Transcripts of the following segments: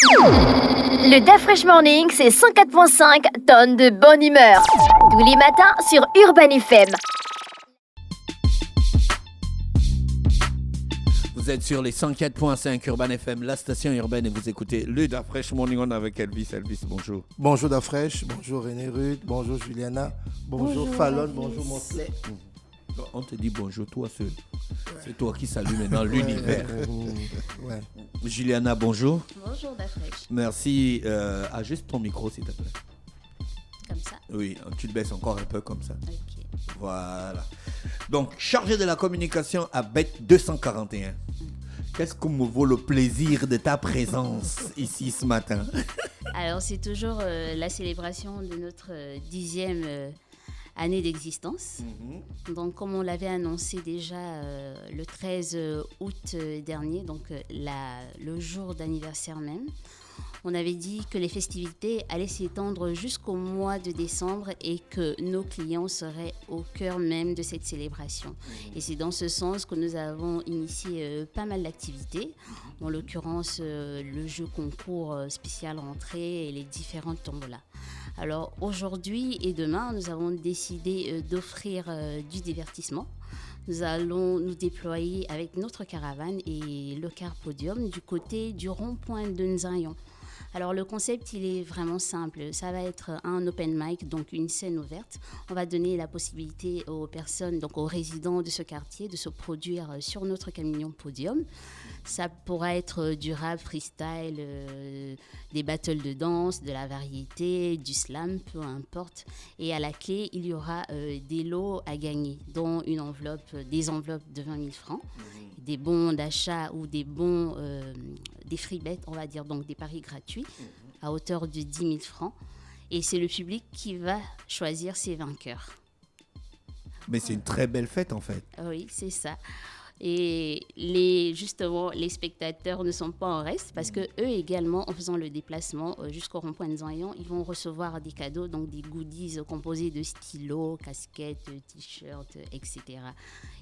Le DAF Fresh Morning, c'est 104.5 tonnes de bonne humeur. Tous les matins sur Urban FM. Vous êtes sur les 104.5 Urban FM, la station urbaine, et vous écoutez le DAF Fresh Morning On avec Elvis. Elvis, bonjour. Bonjour Dafresh, bonjour René Rude, bonjour Juliana, bonjour Fallon, bonjour Mosley. On te dit bonjour, toi seul. C'est toi qui salue maintenant l'univers. Ouais. Juliana, bonjour. Bonjour Dafresh. Merci. Ajuste ton micro, s'il te plaît. Comme ça. Oui, tu te baisses encore un peu comme ça. Ok. Voilà. Donc, chargé de la communication à Bet 241. Qu'est-ce que me vaut le plaisir de ta présence ici ce matin? Alors c'est toujours la célébration de notre 10e année d'existence. Donc comme on l'avait annoncé déjà le 13 août dernier, donc le jour d'anniversaire même, on avait dit que les festivités allaient s'étendre jusqu'au mois de décembre et que nos clients seraient au cœur même de cette célébration. Et c'est dans ce sens que nous avons initié pas mal d'activités, en l'occurrence le jeu concours spécial rentrée et les différentes tombolas. Alors aujourd'hui et demain, nous avons décidé d'offrir du divertissement. Nous allons nous déployer avec notre caravane et le car podium du côté du rond-point de Nzayon. Alors le concept, il est vraiment simple. Ça va être un open mic, donc une scène ouverte. On va donner la possibilité aux personnes, donc aux résidents de ce quartier, de se produire sur notre camion podium. Ça pourra être du rap, freestyle, des battles de danse, de la variété, du slam, peu importe. Et à la clé, il y aura des lots à gagner, dont des enveloppes de 20 000 francs, des bons d'achat ou des bons, des free bets, on va dire, donc des paris gratuits à hauteur de 10 000 francs. Et c'est le public qui va choisir ses vainqueurs. Mais c'est une très belle fête en fait. Oui, c'est ça. Et justement, les spectateurs ne sont pas en reste parce que eux également, en faisant le déplacement jusqu'au rond-point de Zayan, ils vont recevoir des cadeaux, donc des goodies composés de stylos, casquettes, t-shirts, etc.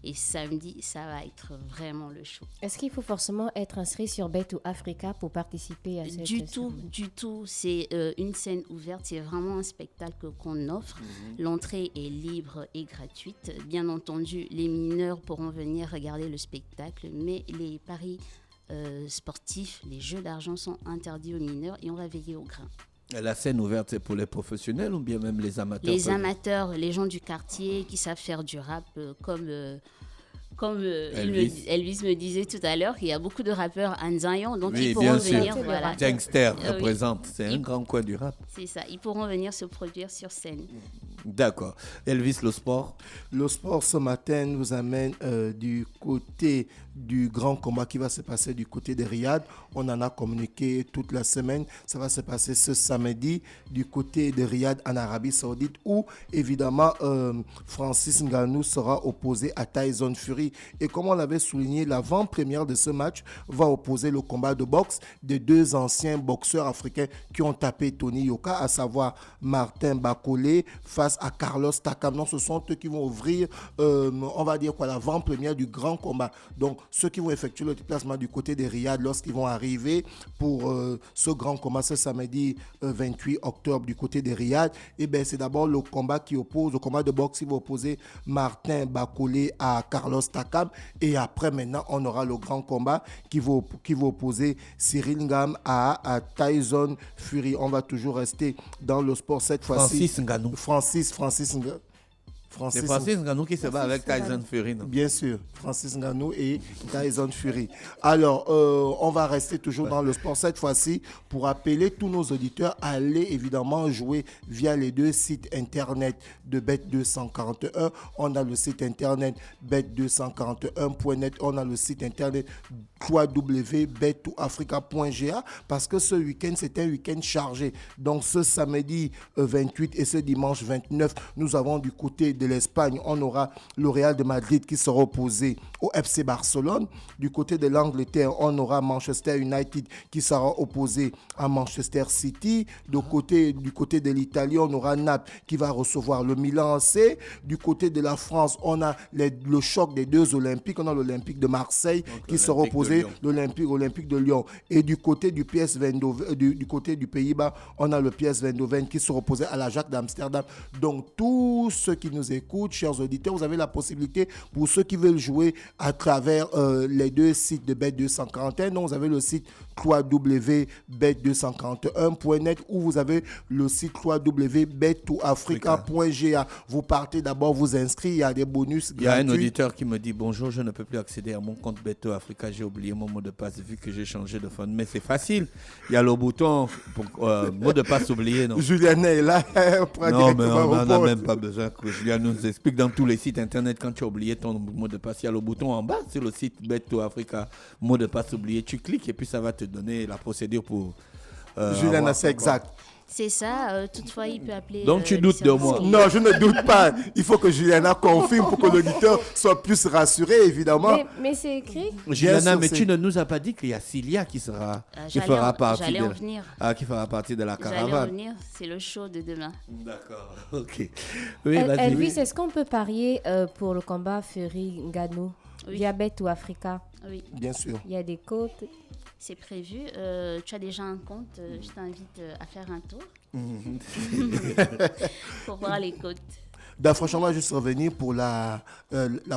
Et samedi, ça va être vraiment le show. Est-ce qu'il faut forcément être inscrit sur Bet ou Africa pour participer à cette Du tout. C'est une scène ouverte. C'est vraiment un spectacle qu'on offre. L'entrée est libre et gratuite. Bien entendu, les mineurs pourront venir regarder le spectacle, mais les paris sportifs, les jeux d'argent sont interdits aux mineurs et on va veiller au grain. La scène ouverte, c'est pour les professionnels ou bien même les amateurs? Les amateurs, les gens du quartier qui savent faire du rap, comme Elvis me disait tout à l'heure, qu'il y a beaucoup de rappeurs à Nzayon, donc oui, ils pourront venir. Voilà. Gangster représente, c'est un grand coin du rap. C'est ça, ils pourront venir se produire sur scène. D'accord. Elvis, le sport? Le sport ce matin nous amène du côté du grand combat qui va se passer du côté de Riyad. On en a communiqué toute la semaine. Ça va se passer ce samedi du côté de Riyad en Arabie Saoudite où évidemment Francis Ngannou sera opposé à Tyson Fury. Et comme on l'avait souligné, l'avant-première de ce match va opposer le combat de boxe de deux anciens boxeurs africains qui ont tapé Tony Yoka, à savoir Martin Bakolé face à Carlos Takam. Donc, ce sont eux qui vont ouvrir, on va dire quoi, l'avant-première du grand combat. Donc, ceux qui vont effectuer le déplacement du côté de Riyad lorsqu'ils vont arriver pour ce grand combat ce samedi 28 octobre du côté de Riyad, et bien, c'est d'abord le combat qui oppose, le combat de boxe qui va opposer Martin Bakolé à Carlos Takam. Et après, maintenant, on aura le grand combat qui va opposer Cyril Ngam à Tyson Fury. On va toujours rester dans le sport cette fois-ci. Francis Ngannou. C'est Francis Ngannou qui se bat avec Tyson Fury, non? Bien sûr, Francis Ngannou et Tyson Fury. Alors, on va rester toujours dans le sport cette fois-ci pour appeler tous nos auditeurs à aller évidemment jouer via les deux sites internet de Bet241. On a le site internet bet241.net, on a le site internet www.bet2africa.ga parce que ce week-end, c'est un week-end chargé. Donc, ce samedi 28 et ce dimanche 29, nous avons du côté de de l'Espagne, on aura le Real de Madrid qui sera opposé au FC Barcelone. Du côté de l'Angleterre, on aura Manchester United qui sera opposé à Manchester City. Du côté de l'Italie, on aura Naples qui va recevoir le Milan AC. Du côté de la France, on a le choc des deux Olympiques. On a l'Olympique de Marseille qui sera opposé à l'Olympique de Lyon. Et du côté du PSV Eindhoven, du côté du Pays-Bas, on a le PSV Eindhoven qui sera opposé à l'Ajax d'Amsterdam. Donc, tous ceux qui nous écoutent, chers auditeurs, vous avez la possibilité, pour ceux qui veulent jouer à travers les deux sites de Bet241. Donc, vous avez le site www.bet241.net ou vous avez le site www.bet2africa.ga. Vous partez d'abord, vous inscrivez, il y a des bonus gratuits. Il y a un auditeur qui me dit bonjour, je ne peux plus accéder à mon compte Bet2 Africa, j'ai oublié mon mot de passe vu que j'ai changé de phone. Mais c'est facile, il y a le bouton pour, mot de passe oublié. Non, Julien est là. Non, mais on n'en a même pas besoin que Julien nous explique. Dans tous les sites internet, quand tu as oublié ton mot de passe, il y a le bouton en bas sur le site Bet2 Africa, mot de passe oublié. Tu cliques et puis ça va te donner la procédure pour. Julien, c'est exact. C'est ça, toutefois il peut appeler... Donc tu doutes de moi? Non, je ne doute pas. Il faut que Juliana confirme pour que l'auditeur soit plus rassuré, évidemment. Mais c'est écrit. Juliana, mais tu ne nous as pas dit qu'il y a Cilia qui fera, qui fera partie de la caravane. J'allais en venir, c'est le show de demain. D'accord, ok. Oui, vas-y. Elvis, est-ce qu'on peut parier pour le combat Fury-Ngannou via Bet2Africa? Oui. Bien sûr. Il y a des côtes. C'est prévu. Tu as déjà un compte. Je t'invite à faire un tour pour voir les côtes. Franchement, on va juste revenir pour la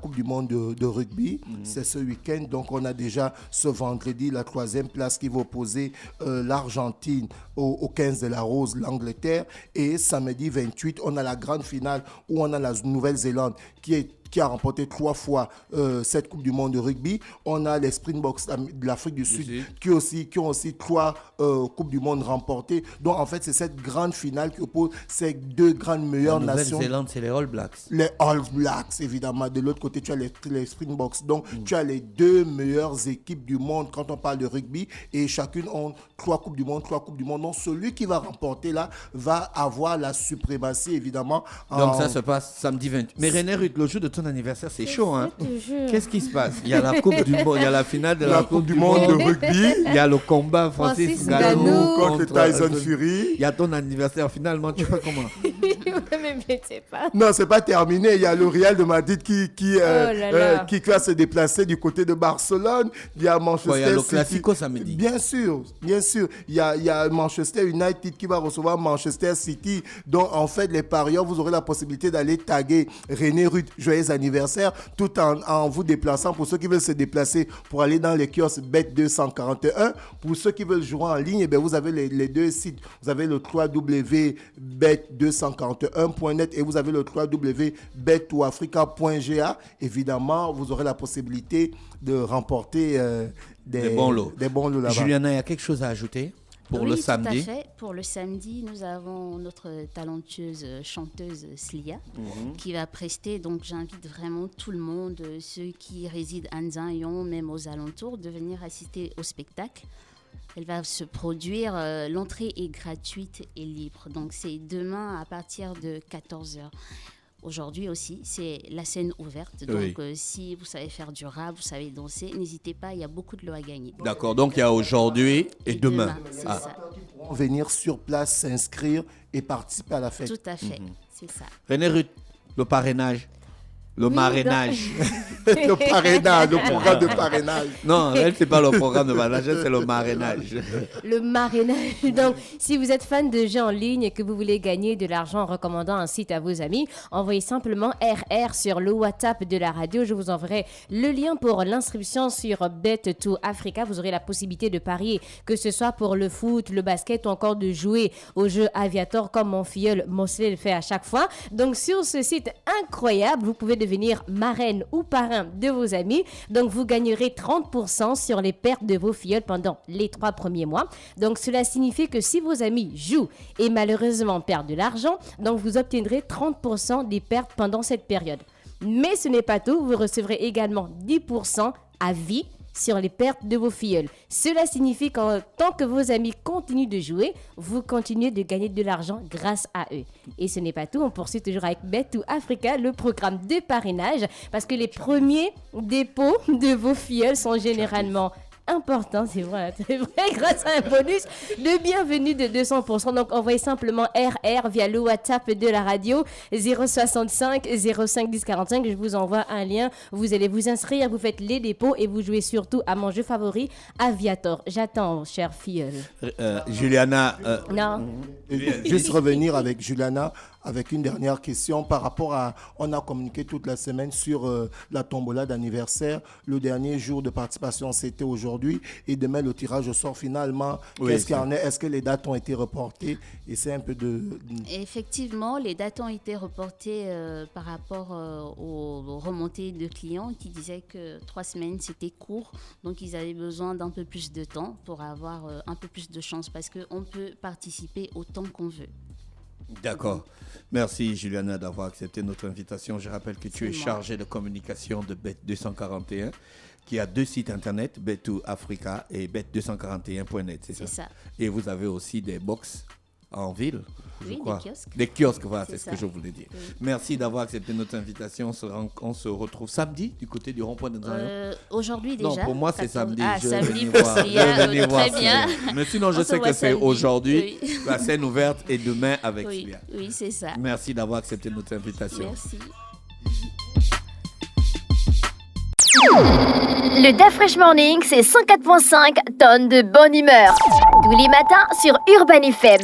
Coupe du Monde de rugby. C'est ce week-end. Donc, on a déjà ce vendredi la 3e place qui va opposer l'Argentine au 15 de la Rose, l'Angleterre. Et samedi 28, on a la grande finale où on a la Nouvelle-Zélande qui a remporté 3 fois cette Coupe du Monde de rugby. On a les Springboks de l'Afrique du Sud qui ont aussi 3 Coupes du Monde remportées. Donc, en fait, c'est cette grande finale qui oppose ces deux grandes meilleures nations. La Nouvelle-Zélande, c'est les All Blacks. Les All Blacks, évidemment. De l'autre côté, tu as les Springboks. Donc, tu as les 2 meilleures équipes du monde quand on parle de rugby. Et chacune ont 3 Coupes du Monde, 3 Coupes du Monde. Donc, celui qui va remporter là va avoir la suprématie, évidemment. Donc, ça se passe samedi 28. Mais René Ruth, le jour de ton anniversaire, c'est chaud, hein? Qu'est-ce qui se passe? Il y a la Coupe du Monde, il y a la finale de la Coupe du Monde de rugby. Il y a le combat Francis Ngannou contre Tyson Fury. Il y a ton anniversaire. Finalement, tu fais comment? Mais c'est pas. Non, c'est pas terminé. Il y a le Real de Madrid qui va se déplacer du côté de Barcelone. Il y a Manchester il y a le City. Classico samedi. Bien sûr. Il y a Manchester United qui va recevoir Manchester City. Donc, en fait, les parieurs, vous aurez la possibilité d'aller taguer René Ruth, joyeux anniversaire, tout en vous déplaçant. Pour ceux qui veulent se déplacer pour aller dans les kiosques Bet241. Pour ceux qui veulent jouer en ligne, vous avez les deux sites. Vous avez le www.bet241.net et vous avez le www.bet2africa.ga. Évidemment, vous aurez la possibilité de remporter des bons lots là-bas. Juliana, il y a quelque chose à ajouter pour le samedi? Tout à fait. Pour le samedi, nous avons notre talentueuse chanteuse Cilia qui va prester. Donc, j'invite vraiment tout le monde, ceux qui résident à Nzayon, même aux alentours, de venir assister au spectacle. Elle va se produire. L'entrée est gratuite et libre. Donc, c'est demain à partir de 14h. Aujourd'hui aussi, c'est la scène ouverte. Donc, si vous savez faire du rap, vous savez danser, n'hésitez pas, il y a beaucoup de lots à gagner. D'accord, donc il y a aujourd'hui et demain. C'est ça. Ils pourront venir sur place, s'inscrire et participer à la fête. Tout à fait, c'est ça. René Ruth, le parrainage. Le marrainage. Le parrainage, le programme de parrainage. Non, elle, c'est pas le programme de parrainage, c'est le marrainage. Le marrainage. Donc, si vous êtes fan de jeux en ligne et que vous voulez gagner de l'argent en recommandant un site à vos amis, envoyez simplement RR sur le WhatsApp de la radio. Je vous enverrai le lien pour l'inscription sur Bet2Africa. Vous aurez la possibilité de parier, que ce soit pour le foot, le basket ou encore de jouer au jeu Aviator comme mon filleul Mosley le fait à chaque fois. Donc, sur ce site incroyable, vous pouvez devenir marraine ou parrain de vos amis. Donc, vous gagnerez 30% sur les pertes de vos filleuls pendant les 3 premiers mois. Donc, cela signifie que si vos amis jouent et malheureusement perdent de l'argent, donc vous obtiendrez 30% des pertes pendant cette période. Mais ce n'est pas tout. Vous recevrez également 10% à vie sur les pertes de vos filleuls. Cela signifie qu'en tant que vos amis continuent de jouer, vous continuez de gagner de l'argent grâce à eux. Et ce n'est pas tout, on poursuit toujours avec Bet2Africa, le programme de parrainage, parce que les premiers dépôts de vos filleuls sont généralement important, c'est vrai, grâce à un bonus de bienvenue de 200%. Donc, envoyez simplement RR via le WhatsApp de la radio 065 05 10 45. Je vous envoie un lien. Vous allez vous inscrire, vous faites les dépôts et vous jouez surtout à mon jeu favori, Aviator. J'attends, chère filleule. Juliana. Non. Juste revenir avec Juliana avec une dernière question par rapport à... On a communiqué toute la semaine sur la tombola d'anniversaire. Le dernier jour de participation, c'était aujourd'hui. Et demain, le tirage au sort finalement. Oui, qu'est-ce qu'il y en est? Est-ce que les dates ont été reportées? Et c'est un peu de... Effectivement, les dates ont été reportées par rapport aux remontées de clients qui disaient que 3 semaines, c'était court. Donc, ils avaient besoin d'un peu plus de temps pour avoir un peu plus de chance parce qu'on peut participer autant qu'on veut. D'accord. Merci Juliana d'avoir accepté notre invitation. Je rappelle que tu es chargée de communication de Bet241 qui a 2 sites internet, Bet2Africa et Bet241.net, c'est ça? Et vous avez aussi des box en ville, je crois. Des kiosques. Des kiosques, voilà, c'est ce que je voulais dire. Oui. Merci d'avoir accepté notre invitation. On se retrouve samedi du côté du rond-point de Zion. Aujourd'hui déjà. Non, pour moi c'est samedi. Ah, Je samedi vais pour venir Sia, voir très bien. Mais sinon, je On sais se voit que c'est samedi. aujourd'hui, Oui. la scène ouverte et demain avec Oui, Sia. oui, c'est ça. Merci d'avoir accepté notre invitation. Merci. Le Da Fresh Morning, c'est 104.5 tonnes de bonne humeur. Tous les matins sur Urban FM.